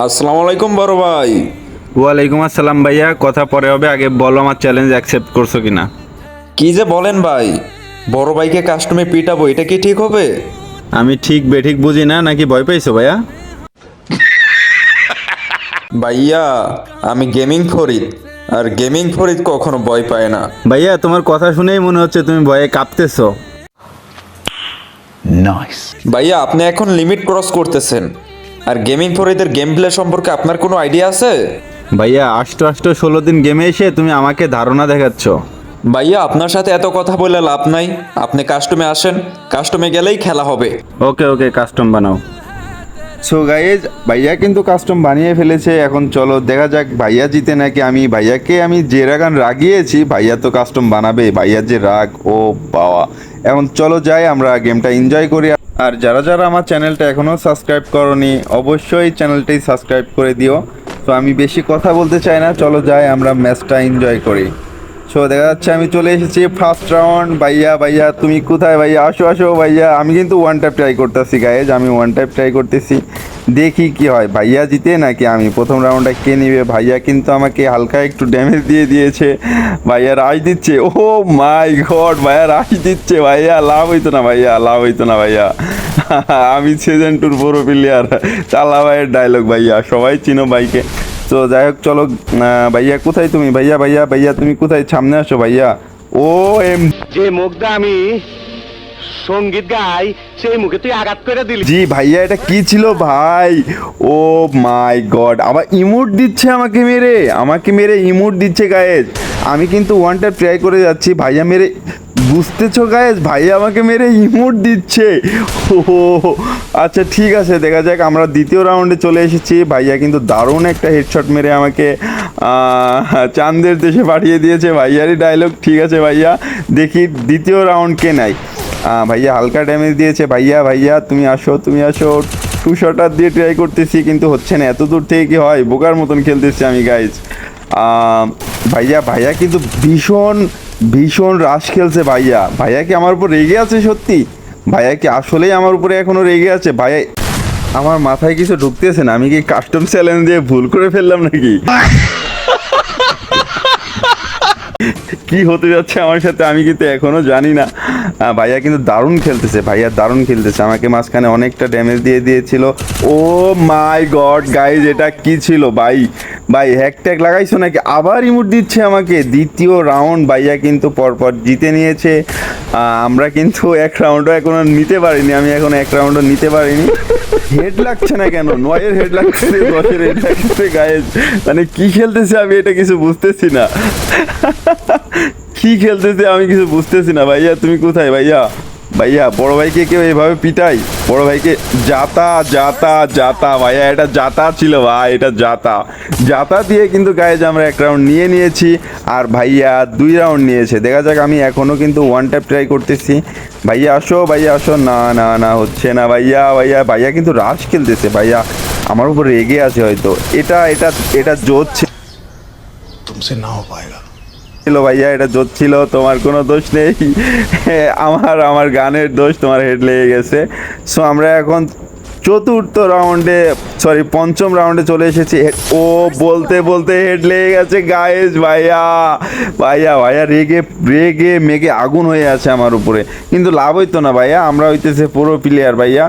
আসসালামু আলাইকুম বড় ভাই। ওয়ালাইকুম আসসালাম ভাইয়া, কথা পরে হবে, আগে বলো আমার চ্যালেঞ্জ অ্যাকসেপ্ট করছো কিনা। কি যে বলেন ভাই, বড় ভাইকে কাস্টমে পিটাবো, এটা কি ঠিক হবে? আমি ঠিক বেঠিক বুঝি না, নাকি ভয় পাইছো ভাইয়া? ভাইয়া আমি গেমিং ফরিদ, আর গেমিং ফরিদ কখনো ভয় পায় না। ভাইয়া তোমার কথা শুনেই মনে হচ্ছে তুমি ভয়ে কাঁপতেছো। ভাইয়া আপনি এখন লিমিট ক্রস করতেছেন। আর গেমিং ফরিদের গেম প্লে সম্পর্কে আপনার কোনো আইডিয়া আছে? ভাইয়া 16 দিন গেমে এসে তুমি আমাকে ধারণা দেখাচ্ছ। ভাইয়া আপনার সাথে এত কথা বলে লাভ নাই, আপনি কাস্টমে আসেন, কাস্টমে গেলেই খেলা হবে। ওকে ওকে, কাস্টম বানাও। সো গাইজ, ভাইয়া কিন্তু কাস্টম বানিয়ে ফেলেছে। এখন চলো দেখা যাক ভাইয়া জিতে নাকি আমি। ভাইয়াকে আমি যে রাগান রাগিয়েছি, ভাইয়া তো কাস্টম বানাবে। ভাইয়ার যে রাগ, ও বাবা। এখন চলো যাই, আমরা গেমটা এনজয় করি। আর যারা যারা আমার চ্যানেলটা এখনও সাবস্ক্রাইব করনি, অবশ্যই চ্যানেলটাই সাবস্ক্রাইব করে দিও। তো আমি বেশি কথা বলতে চাই না, চলো যাই আমরা ম্যাচটা এনজয় করি। সো দেখা যাচ্ছে আমি চলে এসেছি ফার্স্ট রাউন্ড। ভাইয়া ভাইয়া তুমি কোথায়? ভাইয়া আসো আসো ভাইয়া। আমি কিন্তু ওয়ান টাইপ ট্রাই করতেছি গাইজ, আমি ওয়ান টাইপ ট্রাই করতেছি, দেখি কি হয়, ভাইয়া জিতে নাকি আমি। প্রথম রাউন্ডটা কে নিবে? ভাইয়া কিন্তু আমাকে হালকা একটু ড্যামেজ দিয়ে দিয়েছে। ভাইয়া রাশ দিচ্ছে, ও মাই গড, ভাইয়া রাশ দিচ্ছে। ভাইয়া লাভ হইতো না, ভাইয়া লাভ হইতো না ভাইয়া। আমি সিজন 2 বড় প্লেয়ার, চালা ভাইয়ের ডায়লগ। ভাইয়া সবাই চিনো ভাইকে। তো যাই হোক চলো। ভাইয়া কোথায় তুমি? ভাইয়া ভাইয়া ভাইয়া তুমি কোথায়? সামনে আসো ভাইয়া। ও এম যে মুখটা আমি সঙ্গীত গাই, সেই মুখে তুই আঘাত করে দিলি। জি ভাইয়া, এটা কি ছিল ভাই? ও মাই গড, আবার ইমোট দিচ্ছে আমাকে মেরে ইমোট দিচ্ছে গায়েজ। আমি কিন্তু ওয়ান টাইপ ট্রাই করে যাচ্ছি, ভাইয়া মেরে, বুঝতেছো গায়েজ, ভাইয়া আমাকে মেরে ইমোট দিচ্ছে। ও আচ্ছা ঠিক আছে, দেখা যাক। আমরা দ্বিতীয় রাউন্ডে চলে এসেছি। ভাইয়া কিন্তু দারুণ একটা হেডশট মেরে আমাকে চাঁদের দেশে পাঠিয়ে দিয়েছে। ভাইয়ারই ডায়লগ। ঠিক আছে ভাইয়া, দেখি দ্বিতীয় রাউন্ড কে নাই। ভাইয়া হালকা ড্যামেজ দিয়েছে। ভাইয়া ভাইয়া তুমি আসো, তুমি আসো। টু শটার দিয়ে ট্রাই করতেছি, কিন্তু হচ্ছে না। এত দূর থেকে কি হয়? বোকার মতন খেলতেছি আমি গাইজ। ভাইয়া ভাইয়া কিন্তু ভীষণ ভীষণ রাশ খেলছে। ভাইয়া ভাইয়া কি আমার উপর রেগে আছে সত্যি? ভাইয়া কি আসলেই আমার উপরে এখনো রেগে আছে? ভাইয়া, আমার মাথায় কিছু ঢুকতেছে না। আমি কি কাস্টম চ্যালেঞ্জ দিয়ে ভুল করে ফেললাম নাকি? কি হতে যাচ্ছে আমার সাথে আমি কিন্তু এখনো জানি না। ভাইয়া কিন্তু দারুণ খেলতেছে, ভাইয়া দারুণ খেলতেছে। আমাকে মাঝখানে অনেকটা ড্যামেজ দিয়ে দিয়েছিল। ও মাই গড গাইজ, এটা কি ছিল ভাই? ভাই হ্যাক ট্যাগ লাগাইছো নাকি? আবার ইমোট দিচ্ছে আমাকে। দ্বিতীয় রাউন্ড ভাইয়া কিন্তু পরপর জিতে নিয়েছে। আমরা কিন্তু এক রাউন্ডও এখনো নিতে পারিনি, আমি এখন এক রাউন্ডও নিতে পারিনি। হেড লাগছে না কেন? 9-এর হেড লাগছে, 10-এর হেড লাগছে গাইজ। মানে কি খেলতেছে আমি এটা কিছু বুঝতেছি না। কি খেলতেছে আমি কিছু বুঝতেছি না। ভাইয়া তুমি কোথায়? ভাইয়া ভাইয়া বড় ভাইকে কেউ এভাবে পিটাই? বড় ভাইকে জাতা জাতা জাতা। ভাইয়া এটা জাতা ছিল ভাই, এটা জাতা। জাতা দিয়ে কিন্তু গাইজ আমরা এক রাউন্ড নিয়ে নিয়েছি, আর ভাইয়া 2 রাউন্ড নিয়েছে। দেখা যাক, আমি এখনও কিন্তু ওয়ান ট্যাপ ট্রাই করতেছি। ভাইয়া আসো, ভাইয়া আসো। না না না, হচ্ছে না ভাইয়া। ভাইয়া ভাইয়া কিন্তু রাশ খেলতেছে। ভাইয়া আমার উপর রেগে আছে হয়তো। এটা এটা এটা জোর तुमसे ना हो पाएगा। ছিল ভাইয়া, এটা জোর ছিল, তোমার কোনো দোষ নেই। আমার গানের দোষ, তোমার হেড লেগে গেছে। সো আমরা এখন চতুর্থ রাউন্ডে, সরি পঞ্চম রাউন্ডে চলে এসেছি। ও বলতে বলতে হেড লেগে গেছে গাইজ। ভাইয়া ভাইয়া ভাইয়া রেগে রেগে মেগে আগুন হয়ে আছে আমার উপরে, কিন্তু লাভ হইতো না ভাইয়া। আমরা হইতেছে পুরো প্লেয়ার ভাইয়া,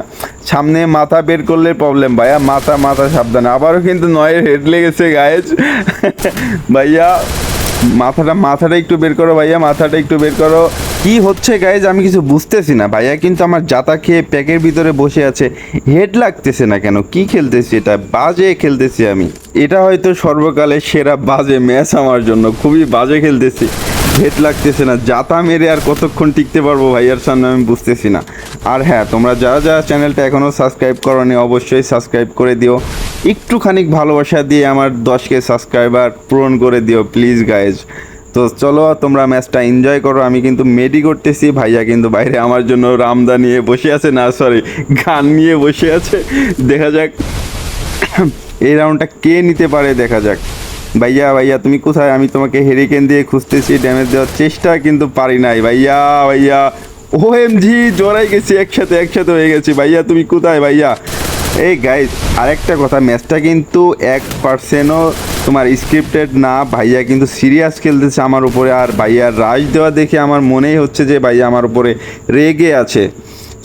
সামনে মাথা বের করলে প্রবলেম ভাইয়া। মাথা মাথা সাবধানে। আবারও কিন্তু 9-এর হেড লেগেছে গাইজ। ভাইয়া মাথাটা একটু বের করো ভাইয়া, মাথাটা একটু বের করো। কি হচ্ছে গাইজ আমি কিছু বুঝতেছি না। ভাইয়া কিন্তু আমার জাতা খেয়ে প্যাকের ভিতরে বসে আছে, হেড লাগতেছে না কেন? কি খেলতেছি এটা? বাজে খেলতেছি আমি। এটা হয়তো সর্বকালের সেরা বাজে ম্যাচ আমার জন্য, খুবই বাজে খেলতেছি। হেড লাগতেছে না, জাতা মেরে আর কতক্ষণ টিকতে পারবো ভাইয়ার সামনে আমি বুঝতেছি না। আর হ্যাঁ, তোমরা যারা যারা চ্যানেলটা এখনও সাবস্ক্রাইব করোনি, অবশ্যই সাবস্ক্রাইব করে দিও। একটুখানি ভালোবাসা দিয়ে আমার 10K সাবস্ক্রাইবার পূরণ করে দিও প্লিজ গাইজ। তো চলো তোমরা ম্যাচটা এনজয় করো। আমি কিন্তু মেডি করতেছি। ভাইয়া কিন্তু বাইরে আমার জন্য রামদা নিয়ে বসে আছে, না সরি গান নিয়ে বসে আছে। দেখা যাক এই রাউন্ডটা কে নিতে পারে, দেখা যাক। ভাইয়া ভাইয়া তুমি কোথায়? আমি তোমাকে হেরিকেন দিয়ে খুঁজতেছি, ড্যামেজ দেওয়ার চেষ্টা কিন্তু পারি নাই ভাইয়া। ভাইয়া ওএমজি জড়াই গেছি, একসাথে হয়ে গেছি। ভাইয়া তুমি কোথায় ভাইয়া? এই গাইস আরেকটা কথা, ম্যাচটা কিন্তু 1%ও তোমার স্ক্রিপ্টেড না, ভাইয়া কিন্তু সিরিয়াস খেলতেছে আমার উপরে। আর ভাইয়ার রাশ দেওয়া দেখে আমার মনেই হচ্ছে যে ভাইয়া আমার উপরে রেগে আছে।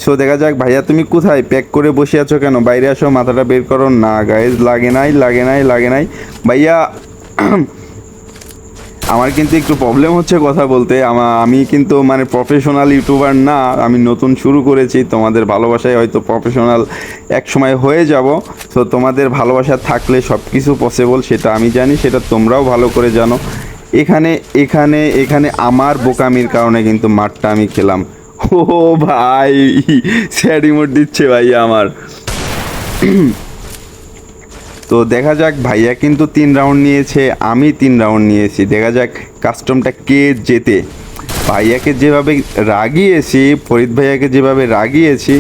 সো দেখা যাক। ভাইয়া তুমি কোথায়? প্যাক করে বসে আছো কেন? বাইরে আসো, মাথাটা বের করো। না গাইস, লাগে নাই ভাইয়া। আমার কিন্তু একটু প্রবলেম হচ্ছে কথা বলতে। আমি কিন্তু মানে প্রফেশনাল ইউটিউবার না, আমি নতুন শুরু করেছি। তোমাদের ভালোবাসায় হয়তো প্রফেশনাল এক সময় হয়ে যাব। তো তোমাদের ভালোবাসা থাকলে সব কিছু পসিবল, সেটা আমি জানি, সেটা তোমরাও ভালো করে জানো। এখানে এখানে এখানে আমার বোকামির কারণে কিন্তু মাঠটা আমি খেলাম। ও ভাই, স্যাড ইমোট দিচ্ছে ভাইয়া আমার। তো দেখা যাক, ভাইয়া কিন্তু 3 রাউন্ড নিয়েছে, আমি 3 রাউন্ড নিয়েছি। দেখা যাক কাস্টমটা কে জেতে। ভাইয়াকে যেভাবে রাগিয়েছি, ফরিদ ভাইয়াকে যেভাবে রাগিয়েছি,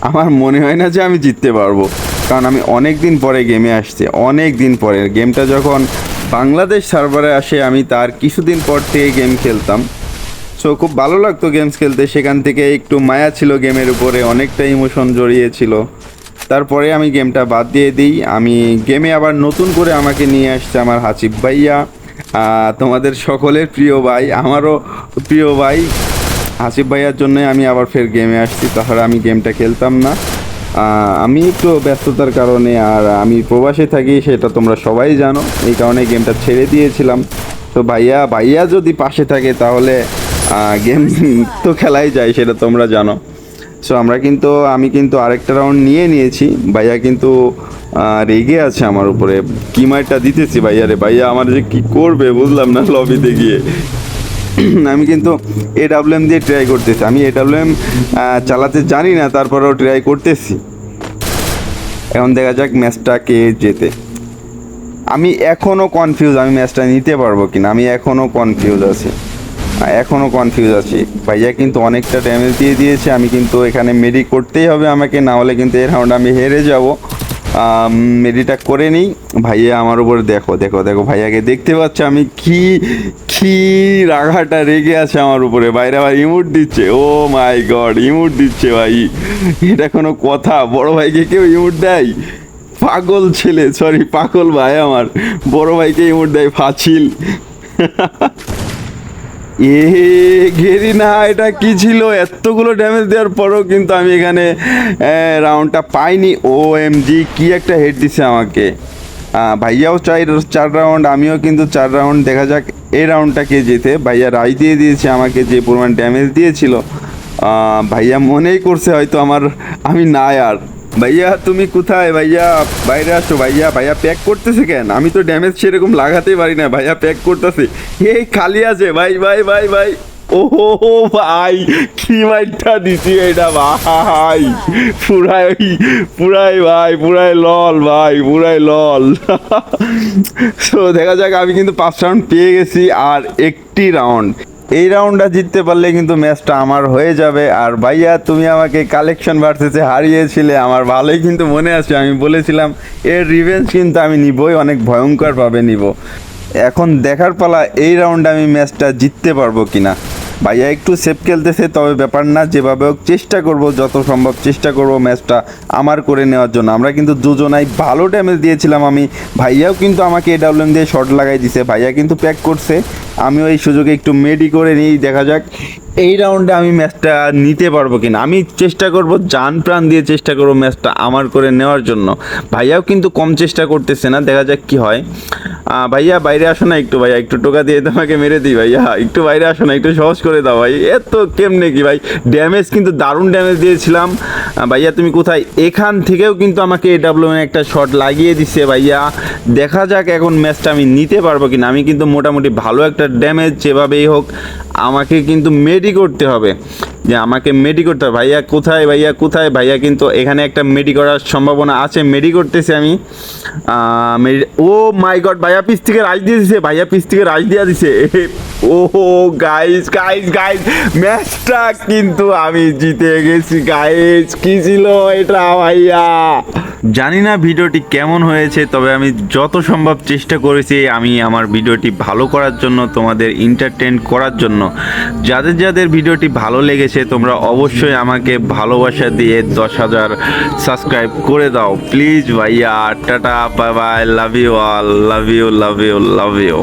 আমার মনে হয় না যে আমি জিততে পারবো। কারণ আমি অনেক দিন পরে গেমে আসছি, অনেক দিন পরে। গেমটা যখন বাংলাদেশ সার্ভারে আসে, আমি তার কিছুদিন পর থেকে গেম খেলতাম। সো খুব ভালো লাগতো গেমস খেলতে। সেখান থেকে একটু মায়া ছিল গেমের উপরে, অনেকটা ইমোশন জড়িয়েছিল। তারপরে আমি গেমটা বাদ দিয়ে দিই। আমি গেমে আবার নতুন করে আমাকে নিয়ে আসছে আমার হাসিব ভাইয়া, তোমাদের সকলের প্রিয় ভাই, আমারও প্রিয় ভাই। হাসিব ভাইয়ার জন্যই আমি আবার ফের গেমে আসছি, তাহলে আমি গেমটা খেলতাম না। আমি একটু ব্যস্ততার কারণে, আর আমি প্রবাসে থাকি, সেটা তোমরা সবাই জানো, এই কারণে গেমটা ছেড়ে দিয়েছিলাম। তো ভাইয়া যদি পাশে থাকে তাহলে গেম তো খেলাই যায়, সেটা তোমরা জানো। সো আমি কিন্তু আরেকটা রাউন্ড নিয়েছি। ভাইয়া কিন্তু রেগে আছে আমার উপরে। কি মারটা দিতেছি ভাইয়ারে, ভাইয়া আমার যে কি করবে বুঝলাম না লবিতে গিয়ে। আমি কিন্তু AWM দিয়ে ট্রাই করতেছি। আমি AWM চালাতে জানি না, তারপরেও ট্রাই করতেছি। এখন দেখা যাক ম্যাচটা কে জেতে। আমি এখনও কনফিউজ, আমি ম্যাচটা নিতে পারবো কিনা। আমি এখনও কনফিউজ আছি। ভাইয়া কিন্তু অনেকটা ড্যামেজ দিয়ে দিয়েছে। আমি কিন্তু এখানে মেডি করতেই হবে আমাকে, না হলে কিন্তু এই রাউন্ড আমি হেরে যাব। মেডিটা করে নিই। ভাইয়া আমার উপরে দেখো, ভাইয়াকে দেখতে পাচ্ছ আমি কি রাগাটা রেগে আছে আমার উপরে। বাইরে আবার ইমোট দিচ্ছে, ও মাই গড, ইমোট দিচ্ছে ভাই। এটা কোনো কথা? বড় ভাইকে কেউ ইমোট দেয়? পাগল ছেলে, সরি পাগল ভাই আমার, বড় ভাইকে ইমোট দেয়, ফাছিল। ঘেরি না, এটা কি ছিল? এতগুলো ড্যামেজ দেওয়ার পরেও কিন্তু আমি এখানে রাউন্ডটা পাইনি। OMG, কি একটা হেড দিছে আমাকে। ভাইয়াও 4 রাউন্ড, আমিও কিন্তু 4 রাউন্ড। দেখা যাক এই রাউন্ডটা কে জেতে। ভাইয়া রাই দিয়ে দিয়েছে আমাকে, যে পরিমাণ ড্যামেজ দিয়েছিল। ভাইয়া মনেই করছে হয়তো আমি না। আর ভাইয়া তুমি কোথায়? ভাইয়া বাইরে আসো। ভাইয়া প্যাক করতেছে কেন? আমি তো ড্যামেজ সেরকম লাগাতেই পারি না, ভাইয়া প্যাক করতেছে। এই খালি আছে ভাই। ও ভাই, কি মাইরটা দিছি এটা ভাই, পুরাই লল। তো দেখা যাক, আমি কিন্তু 5 রাউন্ড পেয়ে গেছি, আর একটি রাউন্ড। এই রাউন্ডটা জিততে পারলে কিন্তু ম্যাচটা আমার হয়ে যাবে। আর ভাইয়া তুমি আমাকে কালেকশন ভার্সেসে হারিয়েছিলে, আমার ভালোই কিন্তু মনে আছে। আমি বলেছিলাম এর রিভেঞ্জ কিন্তু আমি নিবই, অনেক ভয়ঙ্করভাবে নিব। এখন দেখার পালা এই রাউন্ডে আমি ম্যাচটা জিততে পারবো কিনা। ভাইয়া একটু সেফ খেলতেছে, তবে ব্যাপার না, যেভাবে হোক চেষ্টা করব, যত সম্ভব চেষ্টা করব ম্যাচটা আমার করে নেওয়ার জন্য। আমরা কিন্তু দুজনাই ভালো ড্যামেজ দিয়েছিলাম। ভাইয়াও কিন্তু আমাকে AWM দিয়ে শট লাগাই দিছে। ভাইয়া কিন্তু প্যাক করছে, আমিও এই সুযোগে একটু মেডি করে নিই। দেখা যাক এই রাউন্ডে আমি ম্যাচটা নিতে পারবো কিনা। আমি চেষ্টা করব, জান প্রাণ দিয়ে চেষ্টা করব ম্যাচটা আমার করে নেওয়ার জন্য। ভাইয়াও কিন্তু কম চেষ্টা করতেছে না, দেখা যাক কি হয়। ভাইয়া বাইরে আসো না একটু, ভাইয়া একটু টোকা দিয়ে তোমাকে মেরে দিই। ভাইয়া একটু বাইরে আসো না, একটু সহজ করে দাও ভাই। এত কেমনে কি ভাই, ড্যামেজ কিন্তু দারুণ ড্যামেজ দিয়েছিলাম। ভাইয়া তুমি কোথায়? এখান থেকেও কিন্তু আমাকে AWM একটা শট লাগিয়ে দিচ্ছে ভাইয়া। দেখা যাক এখন ম্যাচটা আমি নিতে পারবো কিনা। আমি কিন্তু মোটামুটি ভালো একটা ড্যামেজ, যেভাবেই হোক আমাকে কিন্তু মেডি করতে হবে, ভাইয়া কোথায়? ভাইয়া কিন্তু এখানে একটা মেডি করার সম্ভাবনা আছে, মেডি করতেছি আমি। ও মাই গড, ভাইয়া পিছ থেকে রাইজ দিয়ে দিছে। ও গাইস, ম্যাচটা কিন্তু আমি জিতে গেছি গাইস। কি ছিল এটা ভাইয়া? জানি না ভিডিওটি কেমন হয়েছে, তবে আমি যত সম্ভব চেষ্টা করেছি আমি আমার ভিডিওটি ভালো করার জন্য, তোমাদের এন্টারটেইন করার জন্য। যাদের যাদের ভিডিওটি ভালো লেগেছে তোমরা অবশ্যই আমাকে ভালোবাসা দিয়ে 10,000 সাবস্ক্রাইব করে দাও প্লিজ ভাইয়া। Tata, bye bye, love you all, love you, love you, love you.